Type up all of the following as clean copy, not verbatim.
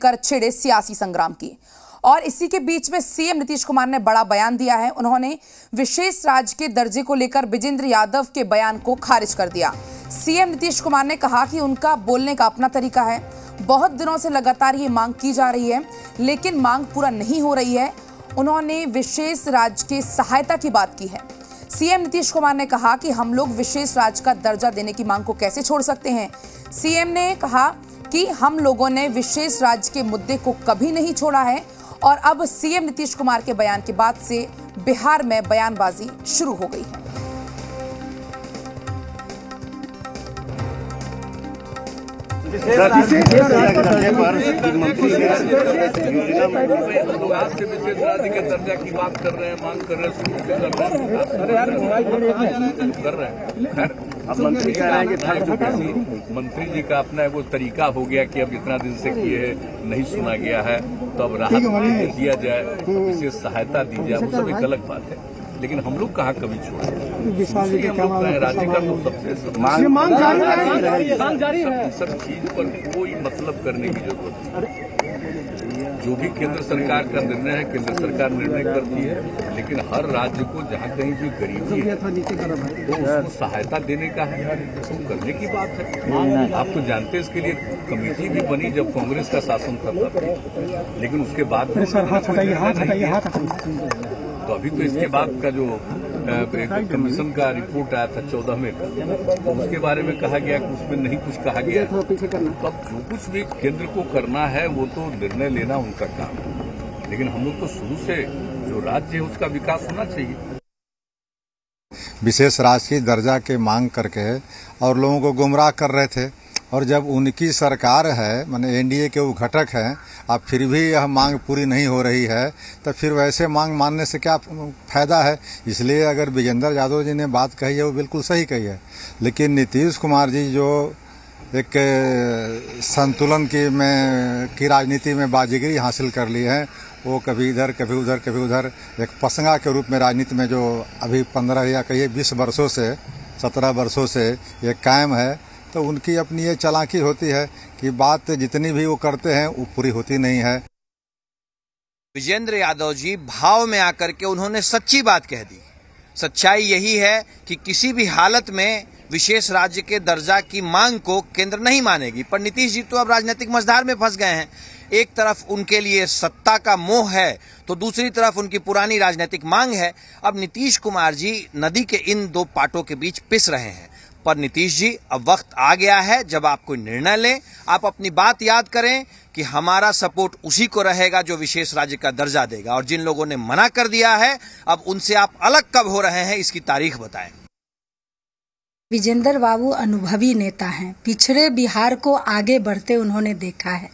कर छिड़े सियासी संग्राम की। और इसी के बीच में सीएम नीतीश कुमार ने बड़ा बयान दिया है। उन्होंने विशेष राज्य के दर्जे को लेकर विजेंद्र यादव के बयान को खारिज कर दिया। सीएम नीतीश कुमार ने कहा कि उनका बोलने का अपना तरीका है। बहुत दिनों से लगातार ये मांग की जा रही है, लेकिन मांग पूरा नहीं हो रही है। उन्होंने विशेष राज्य की सहायता की बात की है। सीएम नीतीश कुमार ने कहा कि हम लोग विशेष राज्य का दर्जा देने की मांग को कैसे छोड़ सकते हैं। सीएम ने कहा कि हम लोगों ने विशेष राज्य के मुद्दे को कभी नहीं छोड़ा है और अब सीएम नीतीश कुमार के बयान के बाद से बिहार में बयानबाजी शुरू हो गई है। विशेष राज्य के दर्जा की बात कर रहे हैं, मांग कर रहे हैं। अब मंत्री कह रहे हैं कि मंत्री जी का अपना वो तरीका हो गया कि अब इतना दिन से किए है नहीं सुना गया है, तो अब राहत दिया जाए, विशेष सहायता दी जाए, वो सब एक अलग बात है। लेकिन हम लोग कहाँ कभी छोड़े, राज्य का तो सबसे मांग जारी है। सब चीज पर कोई मतलब करने की जरूरत नहीं। जो भी केंद्र सरकार का निर्णय है, केंद्र सरकार निर्णय करती है, लेकिन हर राज्य को जहाँ कहीं भी गरीबी है तो उसको सहायता देने का है, तो करने की बात है। आप तो जानते हैं इसके लिए कमेटी भी बनी जब कांग्रेस का शासन था, लेकिन उसके बाद तो अभी तो इसके बाद का जो कमीशन का रिपोर्ट आया था 14 में का, तो उसके बारे में कहा गया कि उसमें नहीं कुछ कहा गया। तो अब जो कुछ भी केंद्र को करना है वो तो निर्णय लेना उनका काम है, लेकिन हम लोग तो शुरू से जो राज्य है उसका विकास होना चाहिए। विशेष राज्य की दर्जा के मांग करके और लोगों को गुमराह कर रहे थे, और जब उनकी सरकार है, माने एनडीए के वो घटक हैं, अब फिर भी यह मांग पूरी नहीं हो रही है, तो फिर वैसे मांग मानने से क्या फायदा है। इसलिए अगर विजेंद्र यादव जी ने बात कही है वो बिल्कुल सही कही है, लेकिन नीतीश कुमार जी जो एक संतुलन की राजनीति में बाजीगरी हासिल कर ली है, वो कभी इधर कभी उधर कभी उधर एक पसंगा के रूप में राजनीति में जो अभी 15 या कहिए 20 वर्षों से 17 वर्षों से ये कायम है, तो उनकी अपनी ये चालाकी होती है कि बात जितनी भी वो करते हैं वो पूरी होती नहीं है। विजेंद्र यादव जी भाव में आकर के उन्होंने सच्ची बात कह दी। सच्चाई यही है कि किसी भी हालत में विशेष राज्य के दर्जा की मांग को केंद्र नहीं मानेगी। पर नीतीश जी तो अब राजनीतिक मझधार में फंस गए हैं। एक तरफ उनके लिए सत्ता का मोह है, तो दूसरी तरफ उनकी पुरानी राजनीतिक मांग है। अब नीतीश कुमार जी नदी के इन दो पाटों के बीच पिस रहे हैं। पर नीतीश जी, अब वक्त आ गया है जब आप कोई निर्णय लें। आप अपनी बात याद करें कि हमारा सपोर्ट उसी को रहेगा जो विशेष राज्य का दर्जा देगा, और जिन लोगों ने मना कर दिया है अब उनसे आप अलग कब हो रहे हैं इसकी तारीख बताएं। विजेंद्र बाबू अनुभवी नेता हैं, पिछड़े बिहार को आगे बढ़ते उन्होंने देखा है।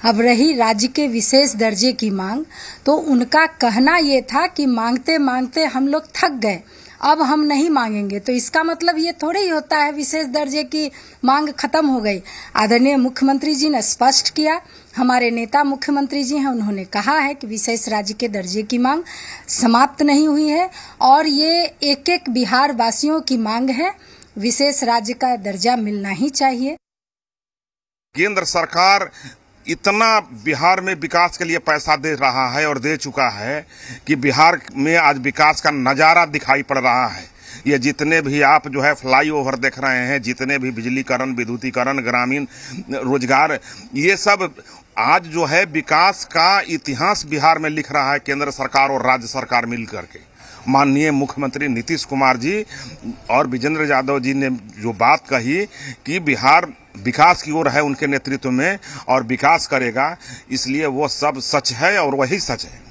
अब रही राज्य के विशेष दर्जे की मांग, तो उनका कहना ये था कि मांगते मांगते हम लोग थक गए, अब हम नहीं मांगेंगे। तो इसका मतलब ये थोड़ा ही होता है विशेष दर्जे की मांग खत्म हो गई। आदरणीय मुख्यमंत्री जी ने स्पष्ट किया, हमारे नेता मुख्यमंत्री जी हैं, उन्होंने कहा है कि विशेष राज्य के दर्जे की मांग समाप्त नहीं हुई है और ये एक एक बिहार वासियों की मांग है। विशेष राज्य का दर्जा मिलना ही चाहिए। केंद्र सरकार इतना बिहार में विकास के लिए पैसा दे रहा है और दे चुका है कि बिहार में आज विकास का नजारा दिखाई पड़ रहा है। ये जितने भी आप जो है फ्लाईओवर देख रहे हैं, जितने भी बिजलीकरण, विद्युतीकरण, ग्रामीण रोजगार, ये सब आज जो है विकास का इतिहास बिहार में लिख रहा है केंद्र सरकार और राज्य सरकार मिल करके। माननीय मुख्यमंत्री नीतीश कुमार जी और विजेंद्र यादव जी ने जो बात कही कि बिहार विकास की ओर है उनके नेतृत्व में और विकास करेगा, इसलिए वो सब सच है और वही सच है।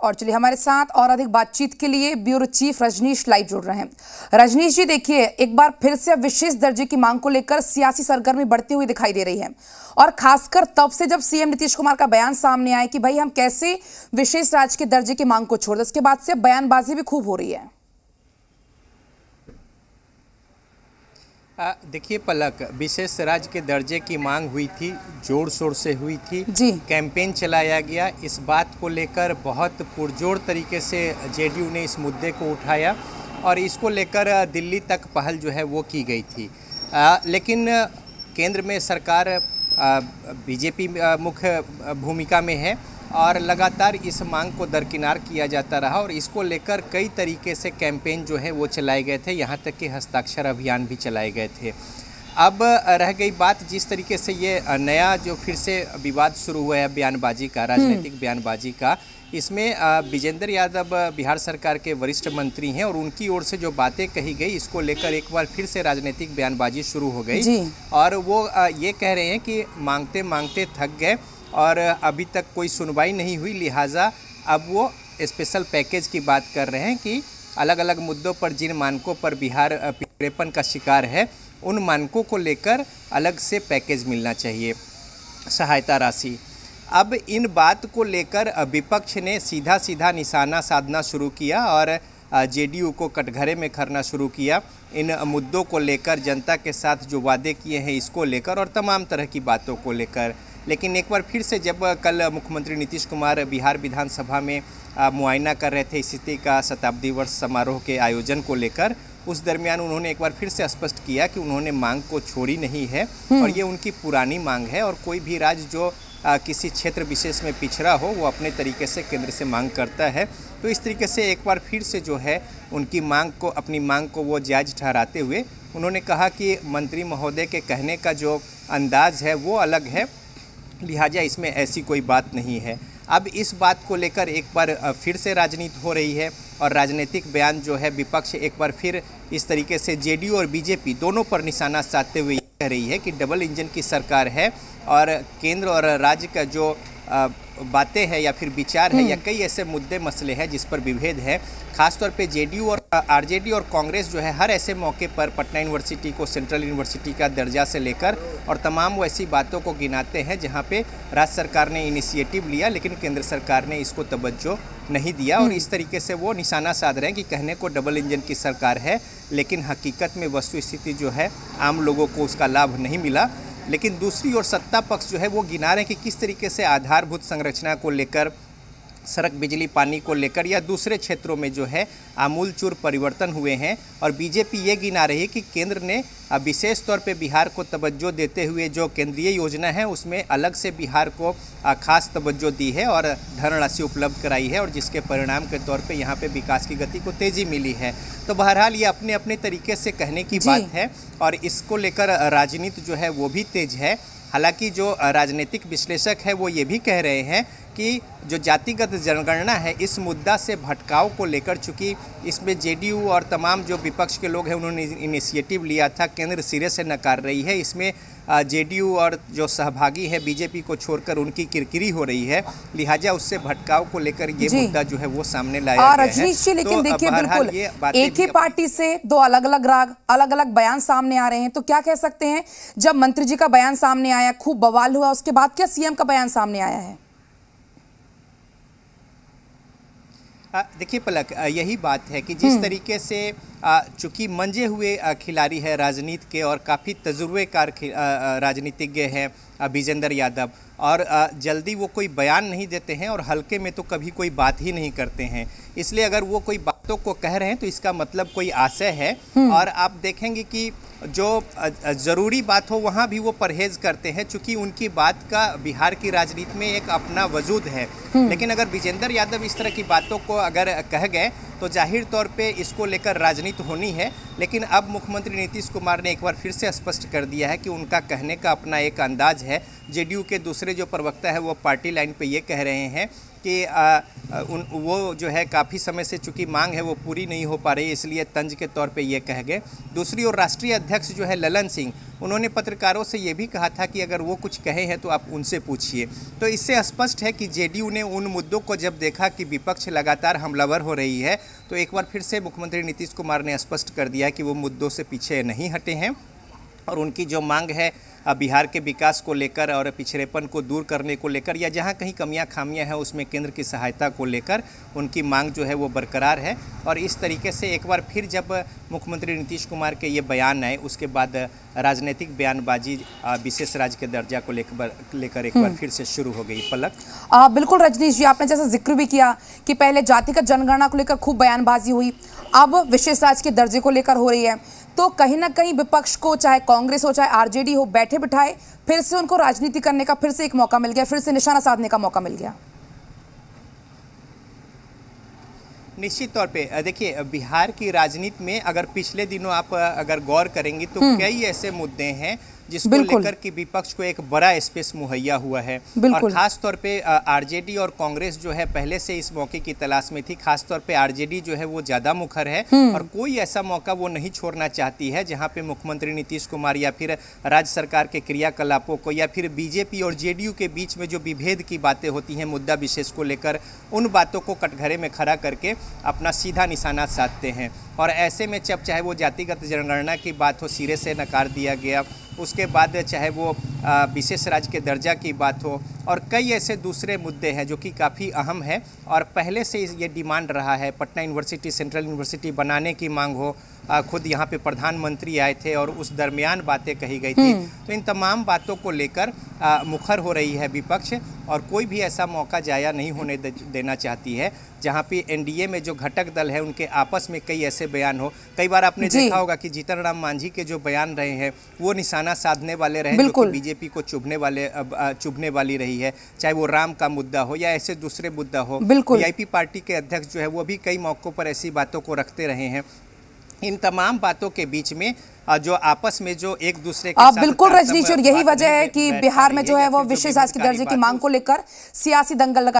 और चलिए हमारे साथ और अधिक बातचीत के लिए ब्यूरो चीफ रजनीश लाइव जुड़ रहे हैं। रजनीश जी, देखिए एक बार फिर से विशेष दर्जे की मांग को लेकर सियासी सरगर्मी बढ़ती हुई दिखाई दे रही है, और खासकर तब से जब सीएम नीतीश कुमार का बयान सामने आया कि भाई हम कैसे विशेष राज्य के दर्जे की मांग को छोड़ दें, उसके बाद से बयानबाजी भी खूब हो रही है। देखिए पलक, विशेष राज्य के दर्जे की मांग हुई थी, जोर शोर से हुई थी जी। कैंपेन चलाया गया, इस बात को लेकर बहुत पुरजोर तरीके से जेडीयू ने इस मुद्दे को उठाया और इसको लेकर दिल्ली तक पहल जो है वो की गई थी। लेकिन केंद्र में सरकार बीजेपी मुख्य भूमिका में है और लगातार इस मांग को दरकिनार किया जाता रहा और इसको लेकर कई तरीके से कैंपेन जो है वो चलाए गए थे, यहाँ तक कि हस्ताक्षर अभियान भी चलाए गए थे। अब रह गई बात जिस तरीके से ये नया जो फिर से विवाद शुरू हुआ है बयानबाजी का, राजनीतिक बयानबाजी का, इसमें विजेंद्र यादव बिहार सरकार के वरिष्ठ मंत्री हैं और उनकी ओर से जो बातें कही गई इसको लेकर एक बार फिर से राजनीतिक बयानबाजी शुरू हो गई और वो ये कह रहे हैं कि मांगते मांगते थक गए और अभी तक कोई सुनवाई नहीं हुई, लिहाजा अब वो स्पेशल पैकेज की बात कर रहे हैं कि अलग अलग मुद्दों पर जिन मानकों पर बिहार पिछड़ेपन का शिकार है उन मानकों को लेकर अलग से पैकेज मिलना चाहिए, सहायता राशि। अब इन बात को लेकर विपक्ष ने सीधा सीधा निशाना साधना शुरू किया और जेडीयू को कटघरे में करना शुरू किया इन मुद्दों को लेकर, जनता के साथ जो वादे किए हैं इसको लेकर और तमाम तरह की बातों को लेकर। लेकिन एक बार फिर से जब कल मुख्यमंत्री नीतीश कुमार बिहार विधानसभा में मुआयना कर रहे थे स्थिति का शताब्दी वर्ष समारोह के आयोजन को लेकर, उस दरमियान उन्होंने एक बार फिर से स्पष्ट किया कि उन्होंने मांग को छोड़ी नहीं है और ये उनकी पुरानी मांग है और कोई भी राज्य जो किसी क्षेत्र विशेष में पिछड़ा हो वो अपने तरीके से केंद्र से मांग करता है। तो इस तरीके से एक बार फिर से जो है उनकी मांग को, अपनी मांग को वो जायज़ ठहराते हुए उन्होंने कहा कि मंत्री महोदय के कहने का जो अंदाज़ है वो अलग है, लिहाजा इसमें ऐसी कोई बात नहीं है। अब इस बात को लेकर एक बार फिर से राजनीति हो रही है और राजनीतिक बयान जो है विपक्ष एक बार फिर इस तरीके से जेडीयू और बीजेपी दोनों पर निशाना साधते हुए कह रही है कि डबल इंजन की सरकार है और केंद्र और राज्य का जो बातें हैं या फिर विचार है या कई ऐसे मुद्दे मसले हैं जिस पर विभेद है, खासतौर पे जेडीयू और आरजेडी और कांग्रेस जो है हर ऐसे मौके पर पटना यूनिवर्सिटी को सेंट्रल यूनिवर्सिटी का दर्जा से लेकर और तमाम वैसी बातों को गिनाते हैं जहां पे राज्य सरकार ने इनिशिएटिव लिया लेकिन केंद्र सरकार ने इसको तवज्जो नहीं दिया और इस तरीके से वो निशाना साध रहे हैं कि कहने को डबल इंजन की सरकार है लेकिन हकीकत में वस्तु स्थिति जो है आम लोगों को उसका लाभ नहीं मिला। लेकिन दूसरी ओर सत्ता पक्ष जो है वो गिना रहे हैं कि किस तरीके से आधारभूत संरचना को लेकर, सड़क बिजली पानी को लेकर या दूसरे क्षेत्रों में जो है आमूलचूर परिवर्तन हुए हैं और बीजेपी ये गिना रही है कि केंद्र ने विशेष तौर पे बिहार को तवज्जो देते हुए जो केंद्रीय योजना है उसमें अलग से बिहार को खास तवज्जो दी है और धनराशि उपलब्ध कराई है और जिसके परिणाम के तौर पे यहाँ पे विकास की गति को तेज़ी मिली है। तो बहरहाल ये अपने अपने तरीके से कहने की बात है और इसको लेकर राजनीति जो है वो भी तेज है। हालांकि जो राजनीतिक विश्लेषक है वो ये भी कह रहे हैं कि जो जातिगत जनगणना है इस मुद्दा से भटकाव को लेकर, चूँकि इसमें जेडीयू और तमाम जो विपक्ष के लोग हैं उन्होंने इनिशिएटिव लिया था, केंद्र सिरे से नकार रही है, इसमें जेडीयू और जो सहभागी है बीजेपी को छोड़कर उनकी किरकिरी हो रही है, लिहाजा उससे भटकाव को लेकर ये मुद्दा जो है वो सामने लाया गया है। रजनीश जी, लेकिन देखिए बिल्कुल एक ही पार्टी से दो अलग अलग राग, अलग अलग बयान सामने आ रहे हैं, तो क्या कह सकते हैं जब मंत्री जी का बयान सामने आया खूब बवाल हुआ, उसके बाद क्या सीएम का बयान सामने आया है? देखिए पलक, यही बात है कि जिस तरीके से चूँकि मंजे हुए खिलाड़ी है राजनीति के और काफ़ी तजुर्बेकार राजनीतिज्ञ हैं विजेंद्र यादव और जल्दी वो कोई बयान नहीं देते हैं और हल्के में तो कभी कोई बात ही नहीं करते हैं, इसलिए अगर वो कोई बातों को कह रहे हैं तो इसका मतलब कोई आशय है और आप देखेंगे कि जो ज़रूरी बात हो वहाँ भी वो परहेज करते हैं, चूँकि उनकी बात का बिहार की राजनीति में एक अपना वजूद है। लेकिन अगर विजेंद्र यादव इस तरह की बातों को अगर कह गए तो जाहिर तौर पे इसको लेकर राजनीति होनी है। लेकिन अब मुख्यमंत्री नीतीश कुमार ने एक बार फिर से स्पष्ट कर दिया है कि उनका कहने का अपना एक अंदाज है। जेडीयू के दूसरे जो प्रवक्ता है वो पार्टी लाइन पे ये कह रहे हैं कि वो जो है काफ़ी समय से चूँकि मांग है वो पूरी नहीं हो पा रही, इसलिए तंज के तौर पे ये कह गए। दूसरी ओर राष्ट्रीय अध्यक्ष जो है ललन सिंह, उन्होंने पत्रकारों से ये भी कहा था कि अगर वो कुछ कहे हैं तो आप उनसे पूछिए। तो इससे स्पष्ट है कि जेडीयू ने उन मुद्दों को जब देखा कि विपक्ष लगातार हमलावर हो रही है तो एक बार फिर से मुख्यमंत्री नीतीश कुमार ने स्पष्ट कर दिया कि वो मुद्दों से पीछे नहीं हटे हैं और उनकी जो मांग है बिहार के विकास को लेकर और पिछड़ेपन को दूर करने को लेकर या जहां कहीं कमियां खामियां हैं उसमें केंद्र की सहायता को लेकर उनकी मांग जो है वो बरकरार है। और इस तरीके से एक बार फिर जब मुख्यमंत्री नीतीश कुमार के ये बयान आए उसके बाद राजनीतिक बयानबाजी विशेष राज्य के दर्जा को लेकर एक बार फिर से शुरू हो गई। पलक, बिल्कुल रजनीश जी, आपने जैसा जिक्र भी किया कि पहले जातिगत जनगणना को लेकर खूब बयानबाजी हुई, अब विशेष राज्य के दर्जे को लेकर हो रही है, तो कहीं ना कहीं विपक्ष को, चाहे कांग्रेस हो चाहे आरजेडी हो, बैठे बिठाए फिर से उनको राजनीति करने का फिर से एक मौका मिल गया, फिर से निशाना साधने का मौका मिल गया। निश्चित तौर पे देखिए, बिहार की राजनीति में अगर पिछले दिनों आप अगर गौर करेंगे तो कई ऐसे मुद्दे हैं जिसको लेकर कि विपक्ष को एक बड़ा स्पेस मुहैया हुआ है। और खास तौर पे आरजेडी और कांग्रेस जो है पहले से इस मौके की तलाश में थी। खास तौर पे आरजेडी जो है वो ज्यादा मुखर है और कोई ऐसा मौका वो नहीं छोड़ना चाहती है जहां पे मुख्यमंत्री नीतीश कुमार या फिर राज्य सरकार के क्रियाकलापों को या फिर बीजेपी और जेडीयू के बीच में जो विभेद की बातें होती हैं मुद्दा विशेष को लेकर, उन बातों को कटघरे में खड़ा करके अपना सीधा निशाना साधते हैं। और ऐसे में जब चाहे वो जातिगत जनगणना की बात हो, सिरे से नकार दिया गया, उसके बाद चाहे वो विशेष राज्य के दर्जा की बात हो और कई ऐसे दूसरे मुद्दे हैं जो कि काफ़ी अहम है और पहले से ये डिमांड रहा है। पटना यूनिवर्सिटी सेंट्रल यूनिवर्सिटी बनाने की मांग हो, खुद यहाँ पे प्रधानमंत्री आए थे और उस दरमियान बातें कही गई थी। तो इन तमाम बातों को लेकर मुखर हो रही है विपक्ष और कोई भी ऐसा मौका जाया नहीं होने देना चाहती है जहाँ पे एनडीए में जो घटक दल है उनके आपस में कई ऐसे बयान हो। कई बार आपने देखा होगा कि जीतन राम मांझी के जो बयान रहे हैं वो निशाना साधने वाले रहे, जो कि बीजेपी को चुभने वाली रही है, चाहे वो राम का मुद्दा हो या ऐसे दूसरे मुद्दा हो। वीआईपी पार्टी के अध्यक्ष जो है वो भी कई मौकों पर ऐसी बातों को रखते रहे हैं। इन तमाम बातों के बीच में जो आपस में जो एक दूसरे के साथ बिल्कुल रजनीश, और यही वजह है कि बिहार में जो है वो विशेष राज्य के दर्जे की मांग को लेकर सियासी दंगल लगा